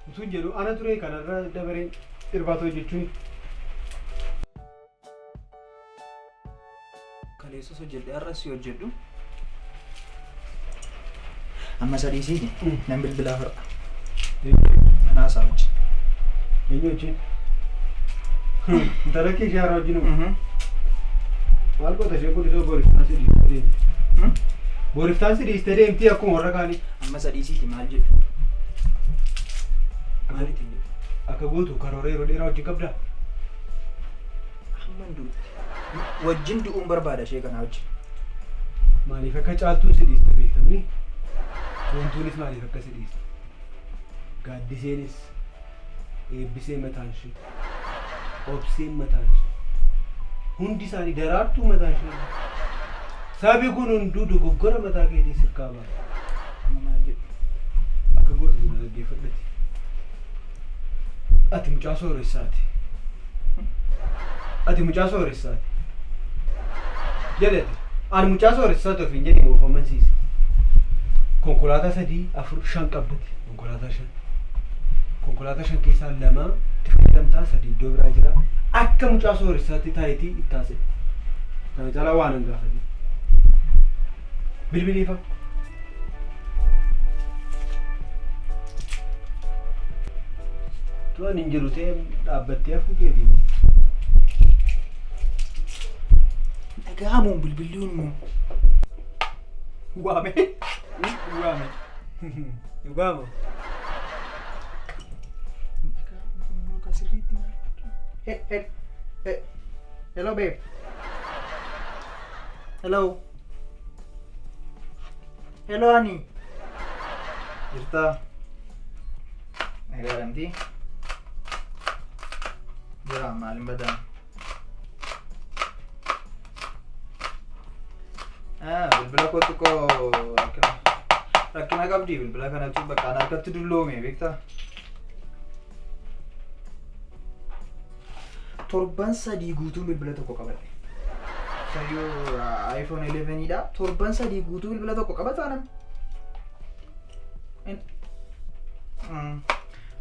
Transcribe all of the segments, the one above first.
utuu jedhu ana ture kanarra dabareen irbaatoo jechuun kaleessa hojjedhe har'as hojjedhu amma sadiisiiti nan bilbilaa fira manaa isaa wajji eenyu wajjin intala kee ishee haaraa wajjin maal goota ishee guddisoo booriftaan si dhiistee deemti booriftaan si dhiistee deemti akkuma warra kaanii amma sadiisiiti maal jedhu maalitti jedhu akka gootu karoora yeroo dheeraa wajjin qabdaa amma hin duutti wajjin du'uun barbaada ishee kanaa wajjin maaliif akka caaltuu si dhiiste beektamni wantuunis maaliif akka si dhiiste gaaddiseenis eebbisee mataan ishee obseen mataan ishee hundi isaanii daraartuu mataan ishee sabi kun hunduu dogoggora mataa keetii sirkaa baata amma maal jedhu akka gootu na dhaggeeffadhati ati mucaa sooressaati ati mucaa sooressaati jedhete ani mucaa sooressaati ofiin jedhee moof amansiise konkolaataa 3 4 5 qabdati konkolaataa 5 keessaa 2 itti fayyadamtaa 3 iddoo biraa jira akka mucaa sooressaatti taayitii ittaase kana caalaa waan hin gaafate bilbiliifa tuan hin jiru ta'e dhaabbattee hafuu keetii dhaga'amuun bilbiliin immoo waame Ugame. Ugamo. Hello, babe. hello hello ani jirta nagaaramti jira maalin badan bilbila kootu koo rakkina qabdi bilbila kanatu bakka an harkatti dulloome beekta torban 3 guutuun bilbila tokko qabadhe sayyoo iPhone 11 dha torban 3 guutuu bilbila tokko qabata nan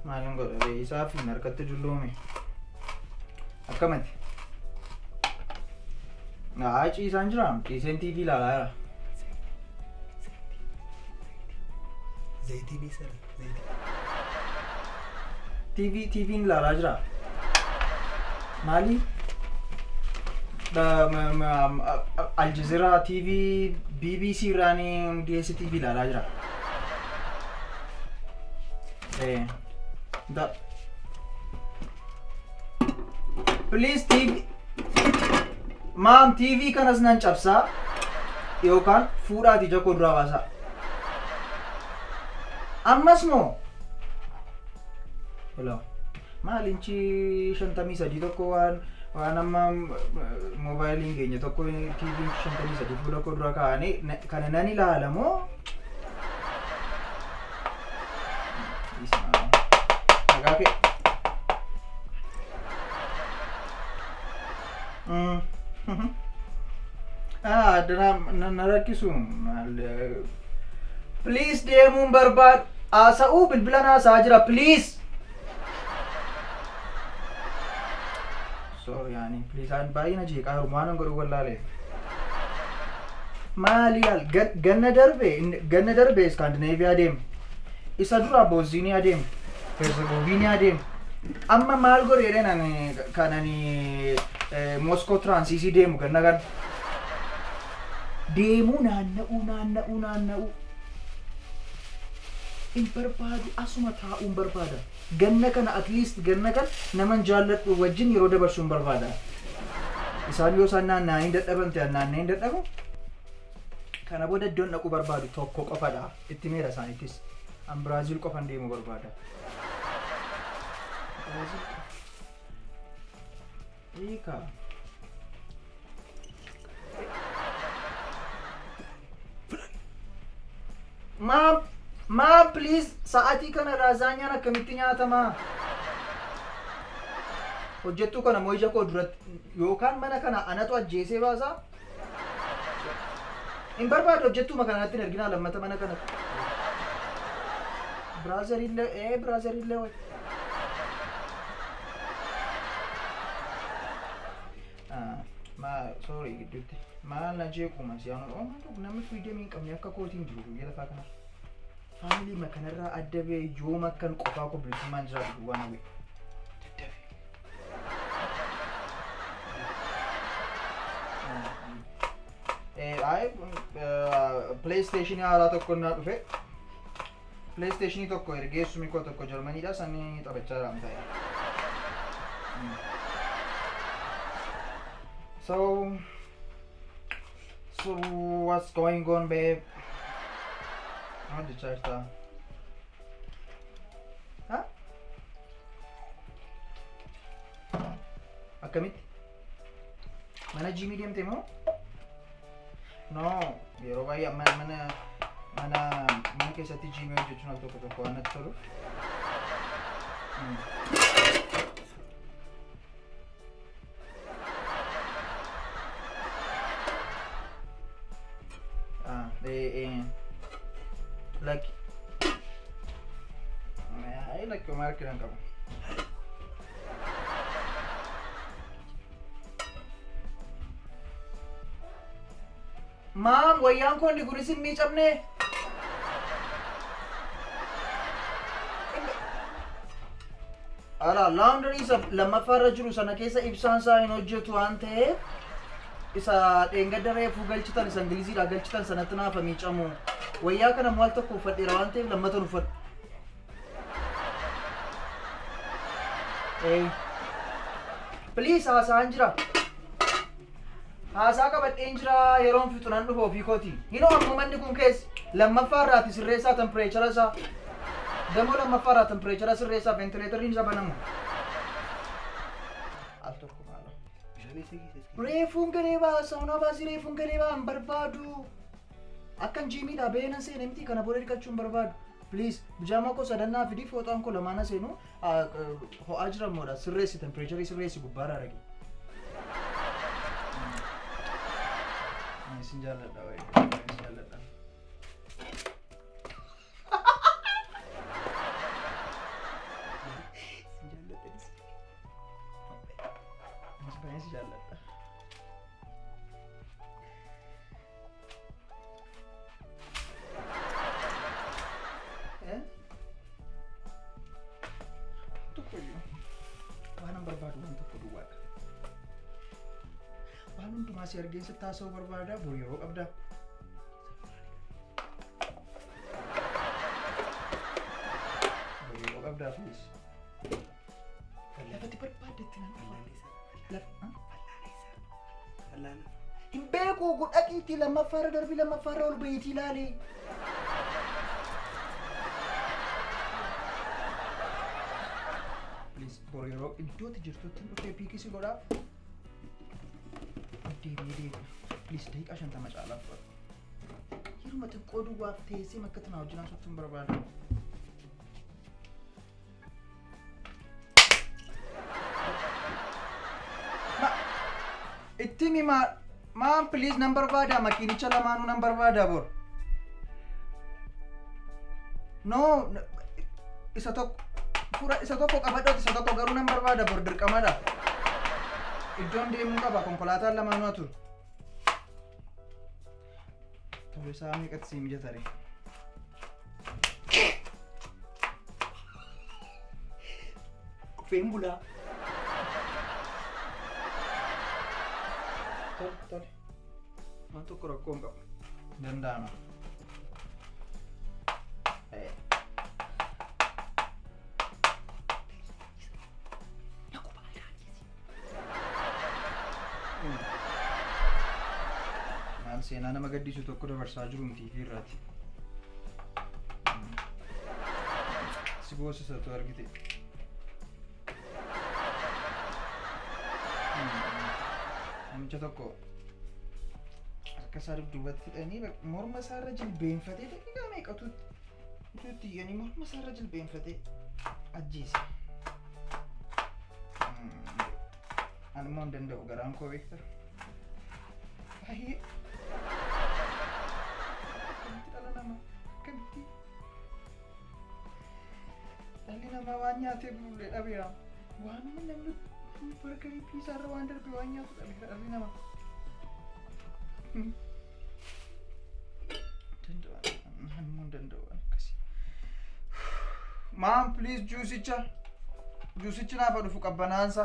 maalin godha isaa fi harkatti dulloome akkamatti ciisaan jira ciiseen TV ilaalaa jira Zaytii sara TV ilaalaa jira maali Al Jazeera TV BBC irraani DSTV ilaalaa jira please TV Ma'am TV kanas nan cabsaa yookaan fuudhaati jakoo duraa baasaa ammas moo hello maalinchi 53 tokko waan amma moobaayiliin keenya tokko TV 53 fuula koo dura kaa'anii kana nan ilaala moo nagaa kee na rakkisu please deemuun barbaadu haasa'uu bilbilan haasa'aa jira please so yaani please an baay'ina jeeqaa waan an godhu wallaalee maali yaal ganna darbe Scandinavia deem isa dura Bosnia deem Herzegovina deem amma maal godheedhaan kanani Moscow Transisi deemu ganna gan deemuu naanna'uu in barbaadu asuma taa'uun barbaada ganna kana at least ganna kan naman jaalladhu wajjin yeroo dabarsuun barbaada isaan yoo isaan naanna'anii dadhaban ta'an naanna'anii dadhabu kana booda iddoon dhaquu barbaadu tokko qofadha itti meera isaaniittis an Biraazil qofan deemuu barbaada Ika Ma'am please sa'aatii kana laazanyaan akkamitti nyaatama hojjettuu kana moo ija koo duratti yookaan mana kana anatu ajjeesee baasaa hin barbaadu hojjettuu kanatti hin arginaa lammata mana kana Brother illee brother illee way. Sorry gidduutti maal na jeequma siyaanu namni freedom hin qabne akka kootiin jiru guyyaa lafaa kana faamilii makanarraa adda bee yooma akkan qofaa koo bilisummaan jiraatu waan hawwe PlayStation haaraa tokko naa dhufe PlayStation tokko ergeessumi koo tokko Jarmaniidha sanni taphachaa jira ta'e. So what's going on, babe? How did you start? Huh? Akkamit? Mana Jimmy deemte moo? No, yeroo baay'ee mana keessatti Jimmy hojjechuun al tokko waan natti tolu. Like I like your market and come. Mom, wayyaan kun di gurisin miicamne. Ala laundry isa lamaffaarra jiru sana keessa ibsaan isaa hin hojjetu waan ta'eef isa dheengadda reefuu galchitan isa ingiliziidhaa galchitan sanatti naafa miicamu. Wayyaa kana maal tokko uffadheera waan ta'eef lammatan uffadhu. Please haasaan jira. Haasaa qabadheen jira yeroon fixu nan dhufa ofii kooti. Hinoo amma manni kun keessa lammaffaarraati sirreessaa tempereechara isaa. Gamoo lammaffaarraa tempereechara sirreessaa ventileeteriin isa banamu. Al tokko maala. Reefuun galee baasa hunaa baasii reefuun galee baan barbaadu. Akkan Jiimiidha beena seene miti kana booda dhiqachuun barbaadu. Please bijaamaa koo sadannaa fidii fooxaan koo lamaana seenu ho'aa jiramoodha sirreessi tempereecharii sirreessi gubbaarraa dhaqe. Isin jaalladha wayi isin jaalladha. Isin jaalladha. Masih argin setasa berbeda, boyo abda. Boyo abda please. Lapa di berbeda dengan Allah. Imbeku gud akiti lama fara darbi lama fara ul bayti lali. Please boyo itu tijirtutin oke pikisi goda. Please take a shanta much Allah for you must go to what they say Makatan Ojana Tumbarabada. Itimi ma'am please number vada makini chalamanu number vada bor. No isa to kabadot isa to garu number vada bor dirqamada. Iddoon deemuu qaba konkolaataan lamaanuu atur. Tole isaa meeqatti si mijatare? Dhufeen bulaa. Tole. Waan tokko rakkoo hin qabu. Danda'ama. Seenaa nama gaddisu tokko dabarsaa jiru miti irraati. Si boosisatu argite. Namicha tokko akka isaa dudduubatti hidhanii morma isaarra jilbeenfatee daqiiqaa meeqatu itti yani morma isaarra jilbeenfatee ajjeese. Ani immoo hin danda'u garaan koo beekta. Baay'ee. nama waan nyaatee bulullee dhabeera. Waanuma namni bargarii piisaa irra waan darbe waan nyaatu dhabeera dhabee nama. Danda'an danda'an akkasii. Ma'am please juusicha naaf dhufu qabbanaansa.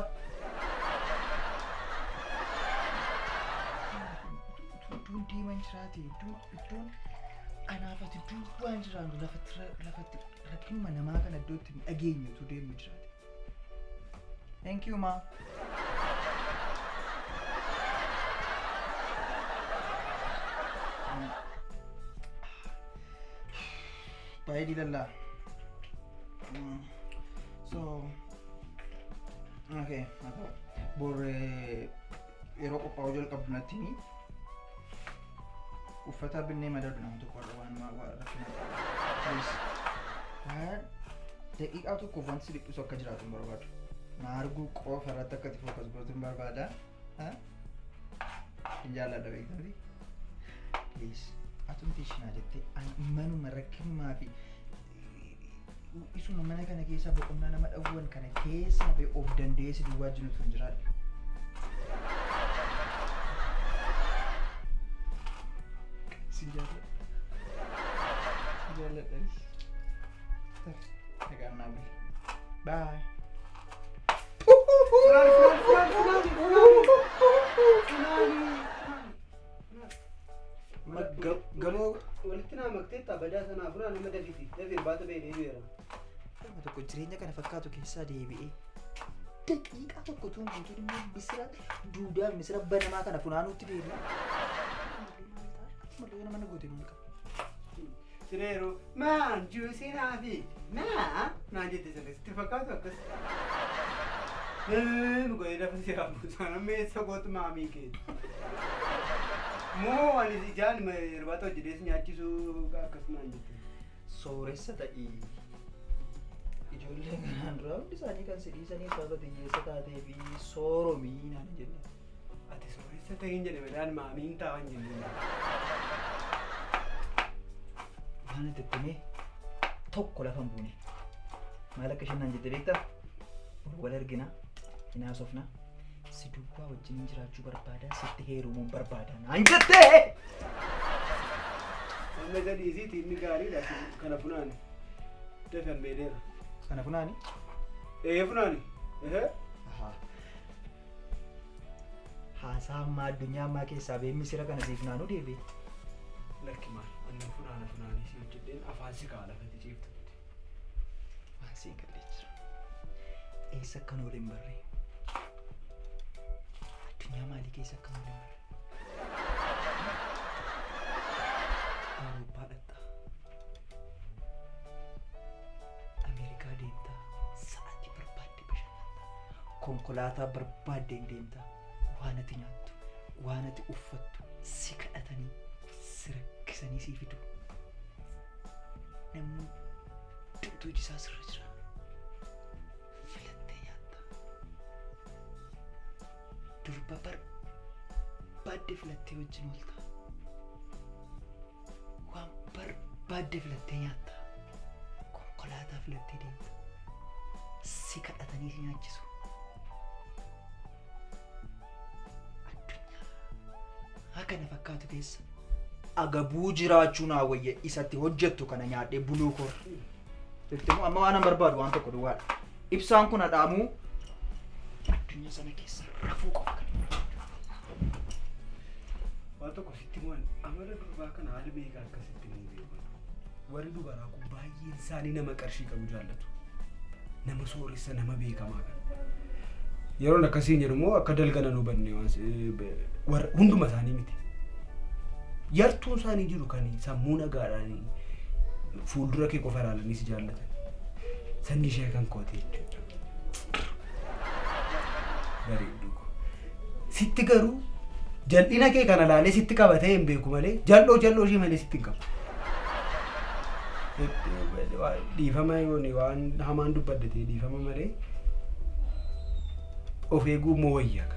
Iddoon deeman jiraate iddoon anaafati duwwaan jiraantu lafatti rakkinuma namaa kana iddootti hin dhageenyetu deemu jiraate. Thank you ma. Baay'ee dilallaa. So okay bor yeroo qophaa'uu jalqabdu natti himi. Uffata binnee madadu nama tokko irra waan rakkina please waan daqiiqaa tokkoof wanti si dhiphisu akka jiraatu hin barbaadu. Na arguu qofa irratti akka itti fookas gootu hin barbaada. Hin jaalladha beektamti. Please atumti ishinaa jettee manuma rakkinummaa fi isuma mana kana keessa boqonnaa nama dhawwan kana keessa bee of danda'ee si duwwaa jirutu hin jiraadha. Si jaalladha. Nagaan naa buli. Bye. Gamoo walitti naa makteetta badaa sanaa furaa nama dafiti dafee baata ba'ee deebi'eera. Nama tokko jireenya kana fakkaatu keessaa deebi'ee daqiiqaa tokko tuun guutuu immoo misira duudaa misira banamaa kana funaanuutti deebi'e. Malee nama na goote nuun qaba. Sireero maan juusii naafi naan jette sirreessitti fakkaatu akkas. Gootee lafa si haamu sana meessa gootu maamii keeti. Moo ani ijaan irbaata hojjetees nyaachisuu akkasumaan jette. Sooressa ta'ii ijoollee kanaan dura hundi isaanii kan si dhiisanii sababa xiyyeessa taatee fi sooromii naan jenne. Ati sooressa ta'in jedhe midhaan maamiin taa'an jenne. Waan itti himee tokko lafa hin buune. Maal akka isheen naan jette beektaa? Wal argina, hin haasofna. Si duwwaa wajjin jiraachuu barbaada, sitti heerumuun barbaada naan jettee! Amma gadiisiiti inni gaariidha kana funaani. Dafan beedeera. Kana funaani? Funaani. Haasaa ammaa addunyaa ammaa keessaa bee misira kana siif naanuu deebi'e. Lakki maal? Anni funaanii si hojjedheen afaan si kaala fati ciiftu. Waan siin gallee jira. Eessa akkan oolin barree? Addunyaa maalii keessa akkan oolin barree? Awurooppaa dhaqxaa. Ameerikaa deemtaa. Sa'aatii barbaadde bashannantaa. Konkolaataa barbaaddeen deemtaa. Waan ati nyaattu, waan ati uffattu si kadhatanii si rakkisanii si fidu. Namni dubduu isaa sirra jira. Filattee nyaatta. Durba barbaadde filattee wajjin oolta. Waan barbaadde filattee nyaatta. Konkolaataa filattee deemta. Si kadhatanii si nyaachisu. Akkana fakkaatu keessa agabuu jiraachuu naa wayya isatti hojjettu kana nyaadhee buluu kor. Beektamu amma waan barbaadu waan tokko duwwaadha. Ibsaan kun hadhaamuu addunyaa sana keessa rafuu qofa kan. Waan tokko sitti mo'an amala durbaa kana haala beekaa akkasitti hin beekan. Warri dubaraa kun baay'een isaanii nama qarshii qabu jaallatu. Nama sooressa nama beekamaa kan. Yeroon akkasiin jedhamu akka dalgana nu banne waan hunduma isaanii miti. Yartuun isaanii jiru kan sammuu nagaadhaan fuuldura kee qofa ilaalanii si jaallatan. Sanni ishee kan kootee jechuudha. Bareedduu ko. Sitti garuu jal'ina kee kana ilaalee sitti qabatee hin beeku malee jal'oo ishee malee sitti hin qabu. Dhiifama waan hamaan dubbaddatee dhiifama malee of eeguu moo wayyaa ka.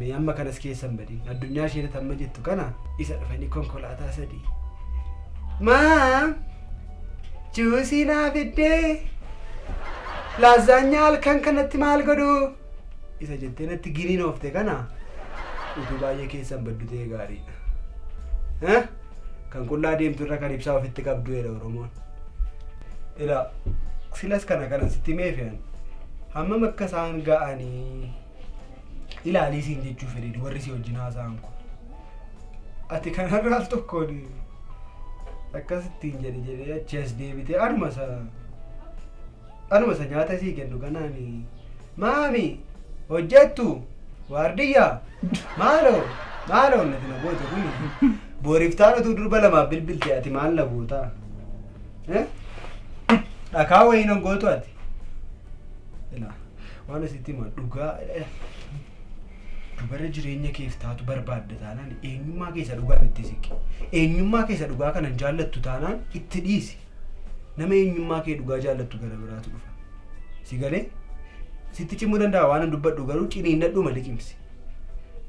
Mee amma kanas keessan badii addunyaa ishee amma jettu kana isa dhufanii konkolaataa sadii. Maam juusii naa fiddee. Laazanyaa halkan kanatti maal godhu? Isa jettee natti giniin oofte kana utuu baay'ee keessan baddu ta'e gaariidha. Kan qullaa deemtu irra kan ibsaa ofitti qabdu jedha Oromoon. Ila silas kana sitti meefean hammam akka isaan ga'anii ilaalii siin jechuu fedhe warri si wajjin haasa'an kun. Ati kanarraa al tokkoon akkasittiin jedhe achi as deebitee anuma isa nyaata sii kennu kanaan maami hojjettu waardiyyaa maaloo onnati na goote kun booriftaan utuu durba lamaaf bilbilte ati maal na gootaa? Dhakaa wayii nan gootu ati? Waan asitti himaa dhugarra jireenya keef taatu barbaadda taanaan eenyummaa keessa dhugaan itti siqi. Eenyummaa keessa dhugaa kanan jaallattu taanaan itti dhiisi. Nama eenyummaa kee dhugaa jaallattu gara biraatu dhufa. Si galee? Sitti cimuu danda'a waan dubbadhu garuu ciniinnadhuma liqimsi.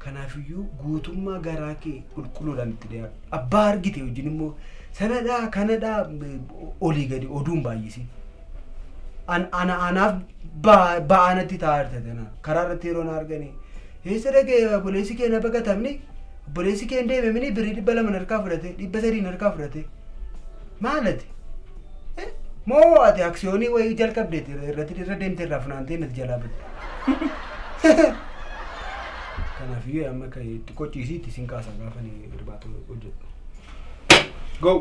Kanaafiyyuu guutummaa garaa kee qulqulluudhaan itti dhiyaatu. Abbaa argite wajjin immoo sanadhaa kanadhaa olii gadi oduun baay'isi. Anaaf ba'anatti taa'arte tana karaa irratti yeroo na arganii eessa dhagee obboleessi kee na baqatamni obboleessi kee hin deememini birrii 200 harkaa fudhate 300 harkaa fudhate maalati? Moo ati aksiyoonii wayii jalqabdeeti irra deemte irraa funaantee natti jalaa bade. Kanaafiyyuu amma xiqqoo ciisiitti sin kaasa gaafa irbaata hojjedhu. Go!